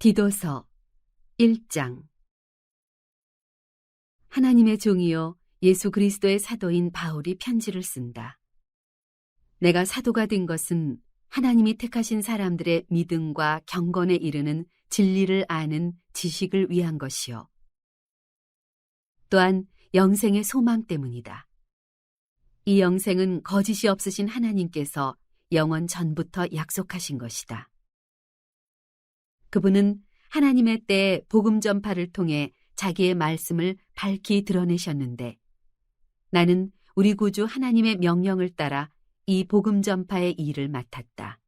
디도서 1장. 하나님의 종이요 예수 그리스도의 사도인 바울이 편지를 쓴다. 내가 사도가 된 것은 하나님이 택하신 사람들의 믿음과 경건에 이르는 진리를 아는 지식을 위한 것이요. 또한 영생의 소망 때문이다. 이 영생은 거짓이 없으신 하나님께서 영원 전부터 약속하신 것이다. 그분은 하나님의 때에 복음 전파를 통해 자기의 말씀을 밝히 드러내셨는데 나는 우리 구주 하나님의 명령을 따라 이 복음 전파의 일을 맡았다.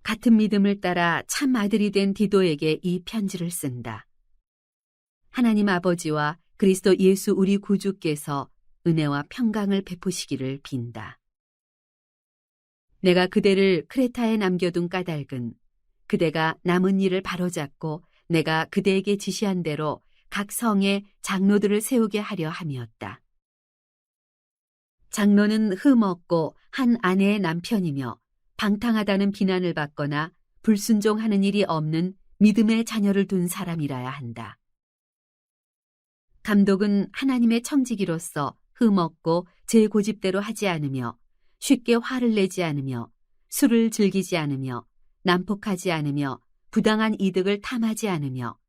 같은 믿음을 따라 참 아들이 된 디도에게 이 편지를 쓴다. 하나님 아버지와 그리스도 예수 우리 구주께서 은혜와 평강을 베푸시기를 빈다. 내가 그대를 크레타에 남겨둔 까닭은 그대가 남은 일을 바로잡고 내가 그대에게 지시한 대로 각 성에 장로들을 세우게 하려 함이었다. 장로는 흠없고 한 아내의 남편이며 방탕하다는 비난을 받거나 불순종하는 일이 없는 믿음의 자녀를 둔 사람이라야 한다. 감독은 하나님의 청지기로서 흠없고 제 고집대로 하지 않으며 쉽게 화를 내지 않으며 술을 즐기지 않으며 난폭하지 않으며 부당한 이득을 탐하지 않으며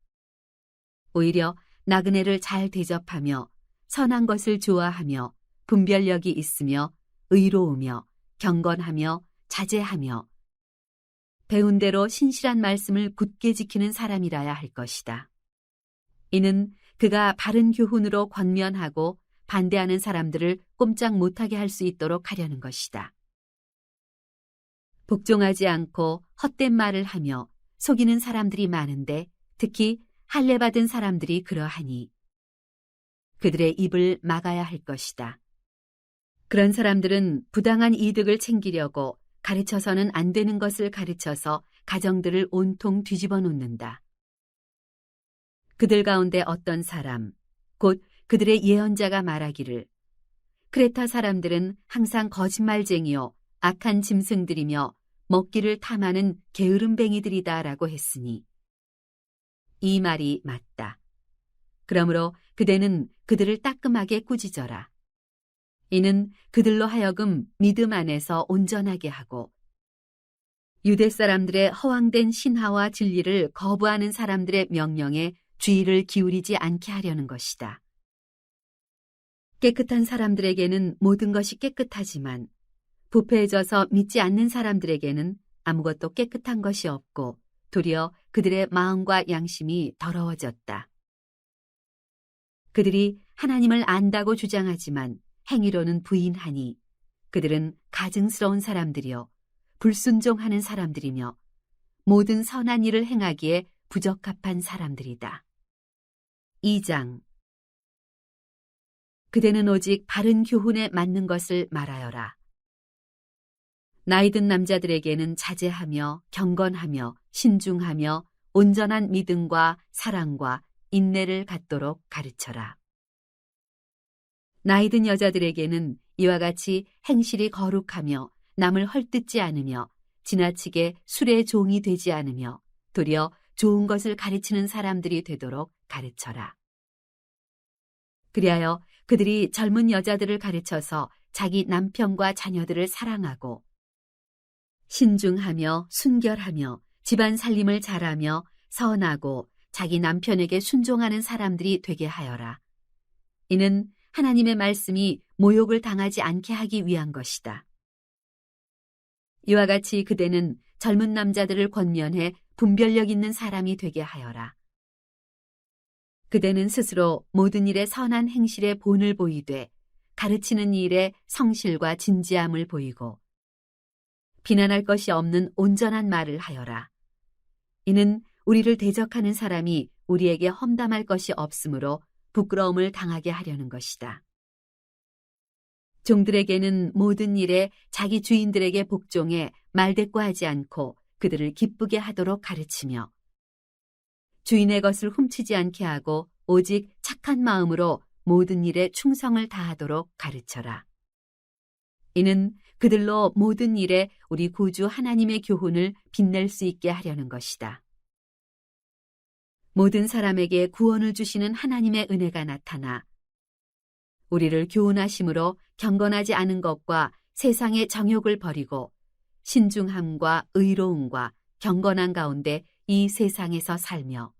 오히려 나그네를 잘 대접하며 선한 것을 좋아하며 분별력이 있으며 의로우며 경건하며 자제하며 배운 대로 신실한 말씀을 굳게 지키는 사람이라야 할 것이다. 이는 그가 바른 교훈으로 권면하고 반대하는 사람들을 꼼짝 못하게 할 수 있도록 하려는 것이다. 복종하지 않고 헛된 말을 하며 속이는 사람들이 많은데 특히 할례받은 사람들이 그러하니 그들의 입을 막아야 할 것이다. 그런 사람들은 부당한 이득을 챙기려고 가르쳐서는 안 되는 것을 가르쳐서 가정들을 온통 뒤집어 놓는다. 그들 가운데 어떤 사람, 곧 그들의 예언자가 말하기를 크레타 사람들은 항상 거짓말쟁이요 악한 짐승들이며 먹기를 탐하는 게으름뱅이들이다라고 했으니 이 말이 맞다. 그러므로 그대는 그들을 따끔하게 꾸짖어라. 이는 그들로 하여금 믿음 안에서 온전하게 하고 유대 사람들의 허황된 신하와 진리를 거부하는 사람들의 명령에 주의를 기울이지 않게 하려는 것이다. 깨끗한 사람들에게는 모든 것이 깨끗하지만 부패해져서 믿지 않는 사람들에게는 아무것도 깨끗한 것이 없고 도리어 그들의 마음과 양심이 더러워졌다. 그들이 하나님을 안다고 주장하지만 행위로는 부인하니 그들은 가증스러운 사람들이요 불순종하는 사람들이며 모든 선한 일을 행하기에 부적합한 사람들이다. 2장. 그대는 오직 바른 교훈에 맞는 것을 말하여라. 나이든 남자들에게는 자제하며 경건하며 신중하며 온전한 믿음과 사랑과 인내를 갖도록 가르쳐라. 나이든 여자들에게는 이와 같이 행실이 거룩하며 남을 헐뜯지 않으며 지나치게 술의 종이 되지 않으며 도리어 좋은 것을 가르치는 사람들이 되도록 가르쳐라. 그리하여 그들이 젊은 여자들을 가르쳐서 자기 남편과 자녀들을 사랑하고 신중하며 순결하며 집안 살림을 잘하며 선하고 자기 남편에게 순종하는 사람들이 되게 하여라. 이는 하나님의 말씀이 모욕을 당하지 않게 하기 위한 것이다. 이와 같이 그대는 젊은 남자들을 권면해 분별력 있는 사람이 되게 하여라. 그대는 스스로 모든 일에 선한 행실의 본을 보이되 가르치는 일에 성실과 진지함을 보이고 비난할 것이 없는 온전한 말을 하여라. 이는 우리를 대적하는 사람이 우리에게 험담할 것이 없으므로 부끄러움을 당하게 하려는 것이다. 종들에게는 모든 일에 자기 주인들에게 복종해 말대꾸하지 않고 그들을 기쁘게 하도록 가르치며 주인의 것을 훔치지 않게 하고 오직 착한 마음으로 모든 일에 충성을 다하도록 가르쳐라. 이는 그들로 모든 일에 우리 구주 하나님의 교훈을 빛낼 수 있게 하려는 것이다. 모든 사람에게 구원을 주시는 하나님의 은혜가 나타나 우리를 교훈하심으로 경건하지 않은 것과 세상의 정욕을 버리고 신중함과 의로움과 경건한 가운데 이 세상에서 살며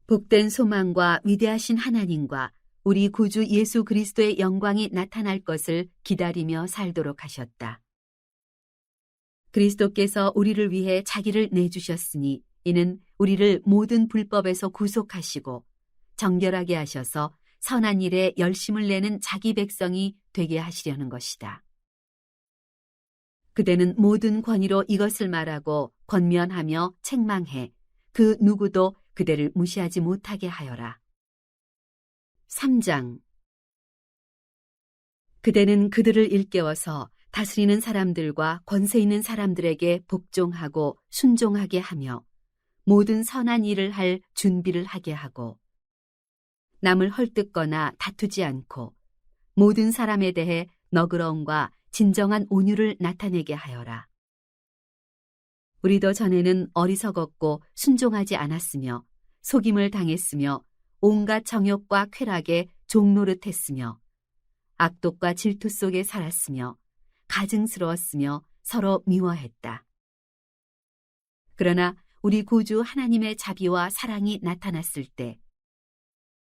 복된 소망과 위대하신 하나님과 우리 구주 예수 그리스도의 영광이 나타날 것을 기다리며 살도록 하셨다. 그리스도께서 우리를 위해 자기를 내주셨으니 이는 우리를 모든 불법에서 구속하시고 정결하게 하셔서 선한 일에 열심을 내는 자기 백성이 되게 하시려는 것이다. 그대는 모든 권위로 이것을 말하고 권면하며 책망해 그 누구도 그대를 무시하지 못하게 하여라. 3장. 그대는 그들을 일깨워서 다스리는 사람들과 권세 있는 사람들에게 복종하고 순종하게 하며 모든 선한 일을 할 준비를 하게 하고 남을 헐뜯거나 다투지 않고 모든 사람에 대해 너그러움과 진정한 온유를 나타내게 하여라. 우리도 전에는 어리석었고 순종하지 않았으며 속임을 당했으며 온갖 정욕과 쾌락에 종노릇했으며 악독과 질투 속에 살았으며 가증스러웠으며 서로 미워했다. 그러나 우리 구주 하나님의 자비와 사랑이 나타났을 때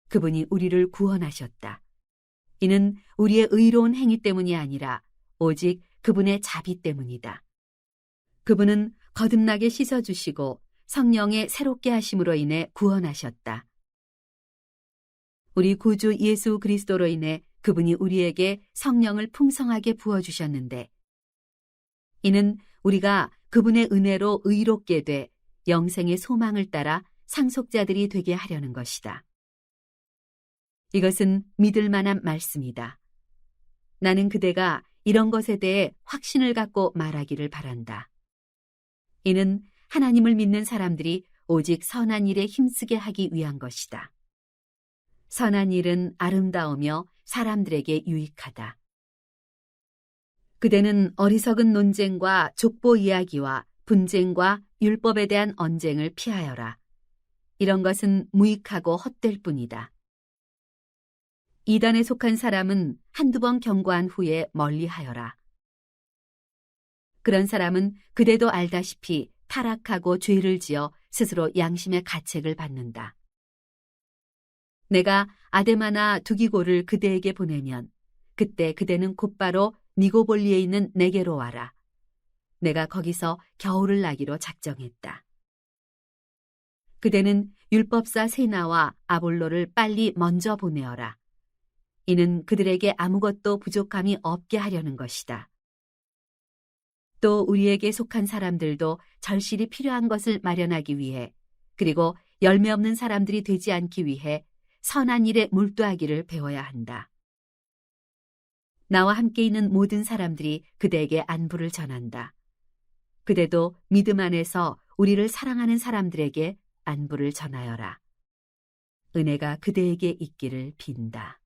그분이 우리를 구원하셨다. 이는 우리의 의로운 행위 때문이 아니라 오직 그분의 자비 때문이다. 그분은 거듭나게 씻어주시고 성령의 새롭게 하심으로 인해 구원하셨다. 우리 구주 예수 그리스도로 인해 그분이 우리에게 성령을 풍성하게 부어주셨는데 이는 우리가 그분의 은혜로 의롭게 돼 영생의 소망을 따라 상속자들이 되게 하려는 것이다. 이것은 믿을 만한 말씀이다. 나는 그대가 이런 것에 대해 확신을 갖고 말하기를 바란다. 이는 하나님을 믿는 사람들이 오직 선한 일에 힘쓰게 하기 위한 것이다. 선한 일은 아름다우며 사람들에게 유익하다. 그대는 어리석은 논쟁과 족보 이야기와 분쟁과 율법에 대한 언쟁을 피하여라. 이런 것은 무익하고 헛될 뿐이다. 이단에 속한 사람은 한두 번 경고한 후에 멀리하여라. 그런 사람은 그대도 알다시피 타락하고 죄를 지어 스스로 양심의 가책을 받는다. 내가 아데마나 두기고를 그대에게 보내면 그때 그대는 곧바로 니고볼리에 있는 내게로 와라. 내가 거기서 겨울을 나기로 작정했다. 그대는 율법사 세나와 아볼로를 빨리 먼저 보내어라. 이는 그들에게 아무것도 부족함이 없게 하려는 것이다. 또 우리에게 속한 사람들도 절실히 필요한 것을 마련하기 위해 그리고 열매 없는 사람들이 되지 않기 위해 선한 일에 몰두하기를 배워야 한다. 나와 함께 있는 모든 사람들이 그대에게 안부를 전한다. 그대도 믿음 안에서 우리를 사랑하는 사람들에게 안부를 전하여라. 은혜가 그대에게 있기를 빈다.